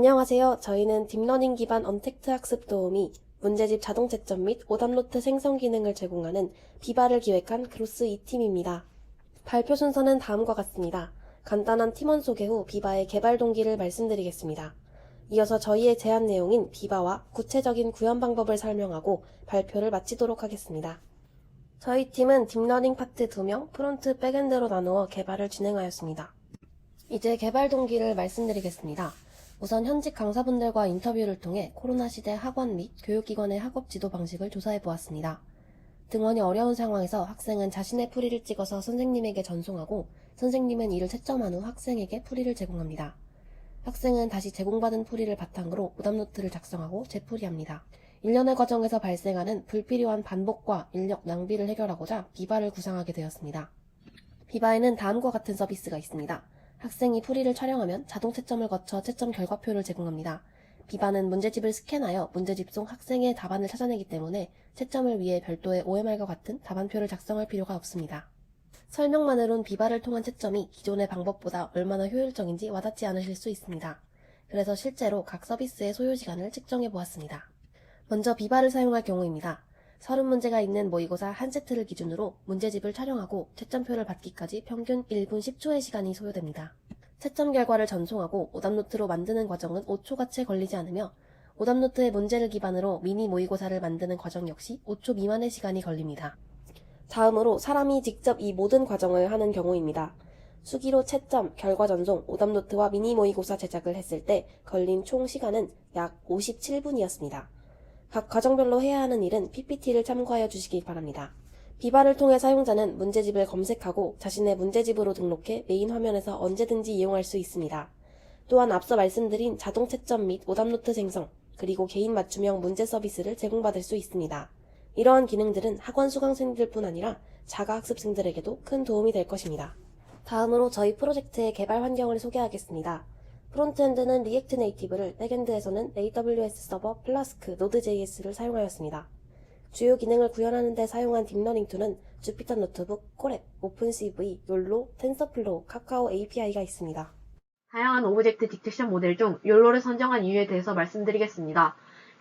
안녕하세요. 저희는 딥러닝 기반 언택트 학습 도우미, 문제집 자동 채점 및 오답노트 생성 기능을 제공하는 비바를 기획한 그로스 2팀입니다. 발표 순서는 다음과 같습니다. 간단한 팀원 소개 후 비바의 개발 동기를 말씀드리겠습니다. 이어서 저희의 제안 내용인 비바와 구체적인 구현 방법을 설명하고 발표를 마치도록 하겠습니다. 저희 팀은 딥러닝 파트 2명, 프론트 백엔드로 나누어 개발을 진행하였습니다. 이제 개발 동기를 말씀드리겠습니다. 우선 현직 강사분들과 인터뷰를 통해 코로나 시대 학원 및 교육기관의 학업 지도 방식을 조사해 보았습니다. 등원이 어려운 상황에서 학생은 자신의 풀이를 찍어서 선생님에게 전송하고 선생님은 이를 채점한 후 학생에게 풀이를 제공합니다. 학생은 다시 제공받은 풀이를 바탕으로 오답노트를 작성하고 재풀이합니다. 일련의 과정에서 발생하는 불필요한 반복과 인력 낭비를 해결하고자 비바를 구상하게 되었습니다. 비바에는 다음과 같은 서비스가 있습니다. 학생이 풀이를 촬영하면 자동 채점을 거쳐 채점 결과표를 제공합니다. 비바는 문제집을 스캔하여 문제집 속 학생의 답안을 찾아내기 때문에 채점을 위해 별도의 OMR과 같은 답안표를 작성할 필요가 없습니다. 설명만으론 비바를 통한 채점이 기존의 방법보다 얼마나 효율적인지 와닿지 않으실 수 있습니다. 그래서 실제로 각 서비스의 소요시간을 측정해 보았습니다. 먼저 비바를 사용할 경우입니다. 30문제가 있는 모의고사 한 세트를 기준으로 문제집을 촬영하고 채점표를 받기까지 평균 1분 10초의 시간이 소요됩니다. 채점 결과를 전송하고 오답노트로 만드는 과정은 5초가 채 걸리지 않으며 오답노트의 문제를 기반으로 미니 모의고사를 만드는 과정 역시 5초 미만의 시간이 걸립니다. 다음으로 사람이 직접 이 모든 과정을 하는 경우입니다. 수기로 채점, 결과 전송, 오답노트와 미니 모의고사 제작을 했을 때 걸린 총 시간은 약 57분이었습니다. 각 과정별로 해야 하는 일은 PPT를 참고하여 주시기 바랍니다. 비바를 통해 사용자는 문제집을 검색하고 자신의 문제집으로 등록해 메인 화면에서 언제든지 이용할 수 있습니다. 또한 앞서 말씀드린 자동 채점 및 오답노트 생성, 그리고 개인 맞춤형 문제 서비스를 제공받을 수 있습니다. 이러한 기능들은 학원 수강생들뿐 아니라 자가 학습생들에게도 큰 도움이 될 것입니다. 다음으로 저희 프로젝트의 개발 환경을 소개하겠습니다. 프론트엔드는 리액트 네이티브를, 백엔드에서는 AWS 서버, 플라스크, 노드.js를 사용하였습니다. 주요 기능을 구현하는 데 사용한 딥러닝 툴은 주피터 노트북, 콜앱, 오픈CV, 욜로, 텐서플로우, 카카오 API가 있습니다. 다양한 오브젝트 디텍션 모델 중 욜로를 선정한 이유에 대해서 말씀드리겠습니다.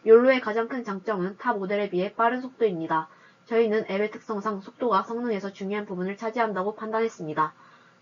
욜로의 가장 큰 장점은 타 모델에 비해 빠른 속도입니다. 저희는 앱의 특성상 속도가 성능에서 중요한 부분을 차지한다고 판단했습니다.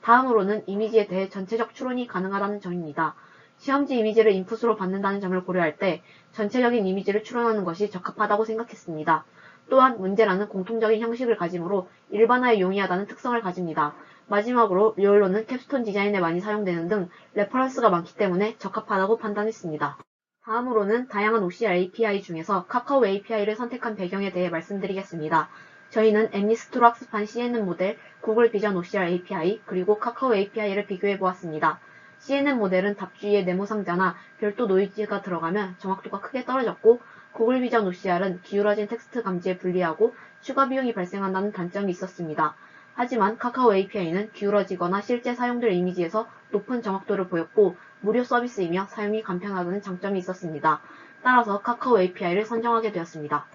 다음으로는 이미지에 대해 전체적 추론이 가능하다는 점입니다. 시험지 이미지를 인풋으로 받는다는 점을 고려할 때 전체적인 이미지를 추론하는 것이 적합하다고 생각했습니다. 또한 문제라는 공통적인 형식을 가지므로 일반화에 용이하다는 특성을 가집니다. 마지막으로 욜로는 캡스톤 디자인에 많이 사용되는 등 레퍼런스가 많기 때문에 적합하다고 판단했습니다. 다음으로는 다양한 OCR API 중에서 카카오 API를 선택한 배경에 대해 말씀드리겠습니다. 저희는 엠니스트로 학습한 CNN 모델, 구글 비전 OCR API, 그리고 카카오 API를 비교해 보았습니다. CNN 모델은 답주위에 네모 상자나 별도 노이즈가 들어가면 정확도가 크게 떨어졌고, 구글 비전 OCR은 기울어진 텍스트 감지에 불리하고 추가 비용이 발생한다는 단점이 있었습니다. 하지만 카카오 API는 기울어지거나 실제 사용될 이미지에서 높은 정확도를 보였고 무료 서비스이며 사용이 간편하다는 장점이 있었습니다. 따라서 카카오 API를 선정하게 되었습니다.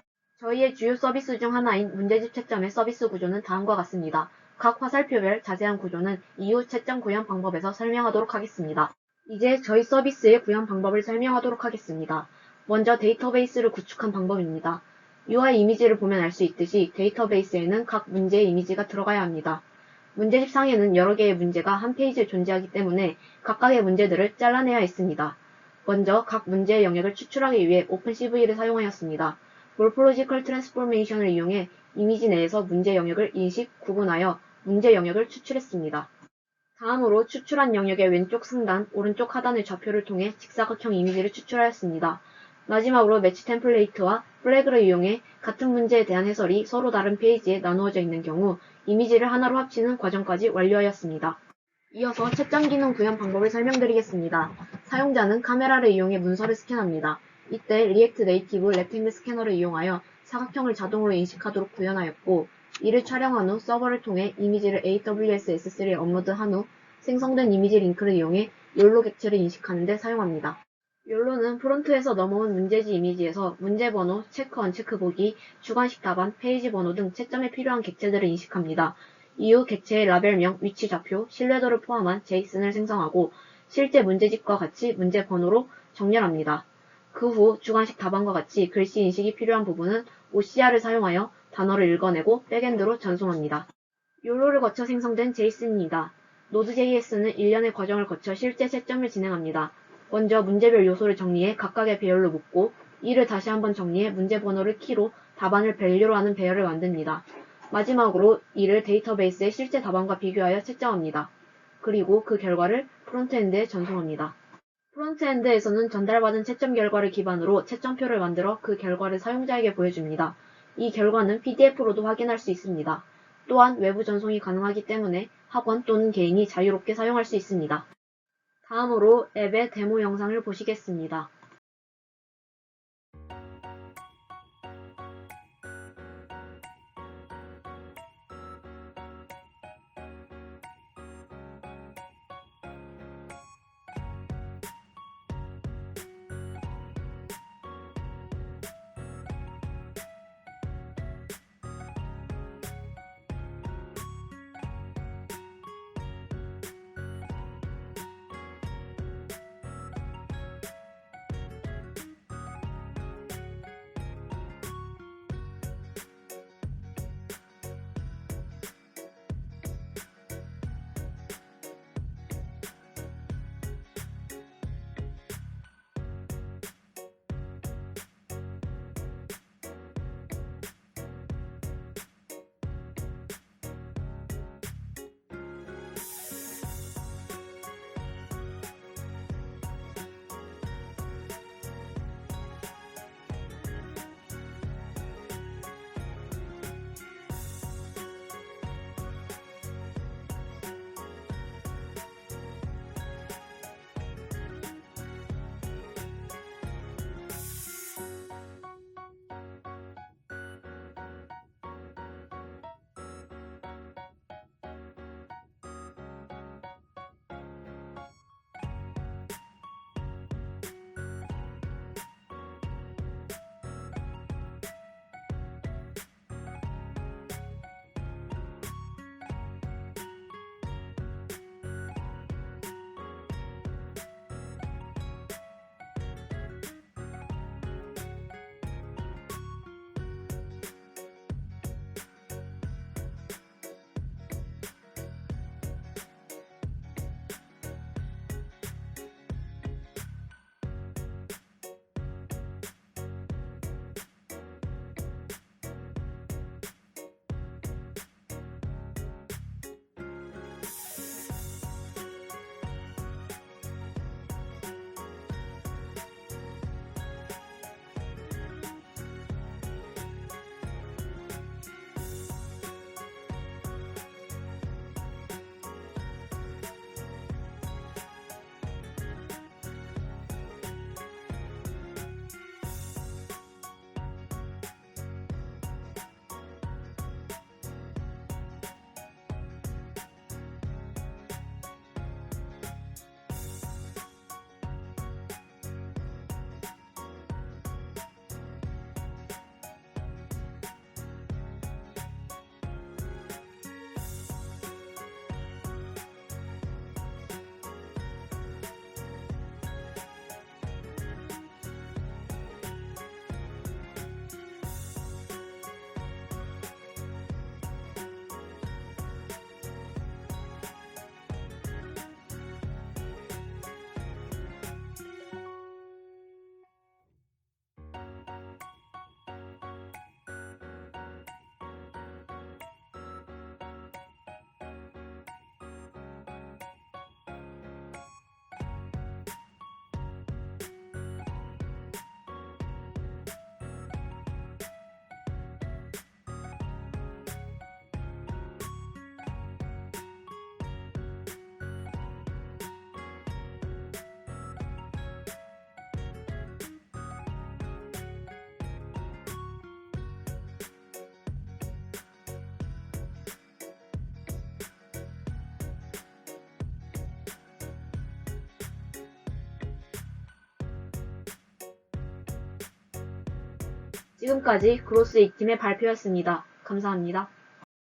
저희의 주요 서비스 중 하나인 문제집 채점의 서비스 구조는 다음과 같습니다. 각 화살표별 자세한 구조는 이후 채점 구현 방법에서 설명하도록 하겠습니다. 이제 저희 서비스의 구현 방법을 설명하도록 하겠습니다. 먼저 데이터베이스를 구축한 방법입니다. UI 이미지를 보면 알 수 있듯이 데이터베이스에는 각 문제의 이미지가 들어가야 합니다. 문제집 상에는 여러 개의 문제가 한 페이지에 존재하기 때문에 각각의 문제들을 잘라내야 했습니다. 먼저 각 문제의 영역을 추출하기 위해 오픈CV를 사용하였습니다. 몰포로지컬 트랜스포메이션을 이용해 이미지 내에서 문제 영역을 인식, 구분하여 문제 영역을 추출했습니다. 다음으로 추출한 영역의 왼쪽 상단, 오른쪽 하단의 좌표를 통해 직사각형 이미지를 추출하였습니다. 마지막으로 매치 템플레이트와 플래그를 이용해 같은 문제에 대한 해설이 서로 다른 페이지에 나누어져 있는 경우 이미지를 하나로 합치는 과정까지 완료하였습니다. 이어서 채점 기능 구현 방법을 설명드리겠습니다. 사용자는 카메라를 이용해 문서를 스캔합니다. 이때 리액트 네이티브 렉탱글 스캐너를 이용하여 사각형을 자동으로 인식하도록 구현하였고, 이를 촬영한 후 서버를 통해 이미지를 AWS S3에 업로드한 후 생성된 이미지 링크를 이용해 욜로 객체를 인식하는 데 사용합니다. 욜로는 프론트에서 넘어온 문제지 이미지에서 문제 번호, 체크 언체크 보기, 주관식 답안, 페이지 번호 등 채점에 필요한 객체들을 인식합니다. 이후 객체의 라벨명, 위치 좌표, 신뢰도를 포함한 제이슨을 생성하고 실제 문제집과 같이 문제 번호로 정렬합니다. 그 후 주관식 답안과 같이 글씨 인식이 필요한 부분은 OCR을 사용하여 단어를 읽어내고 백엔드로 전송합니다. 욜로를 거쳐 생성된 제이슨입니다. Node.js는 일련의 과정을 거쳐 실제 채점을 진행합니다. 먼저 문제별 요소를 정리해 각각의 배열로 묶고 이를 다시 한번 정리해 문제 번호를 키로 답안을 밸류로 하는 배열을 만듭니다. 마지막으로 이를 데이터베이스의 실제 답안과 비교하여 채점합니다. 그리고 그 결과를 프론트엔드에 전송합니다. 프론트엔드에서는 전달받은 채점 결과를 기반으로 채점표를 만들어 그 결과를 사용자에게 보여줍니다. 이 결과는 PDF로도 확인할 수 있습니다. 또한 외부 전송이 가능하기 때문에 학원 또는 개인이 자유롭게 사용할 수 있습니다. 다음으로 앱의 데모 영상을 보시겠습니다. 지금까지 그로스 2팀의 발표였습니다. 감사합니다.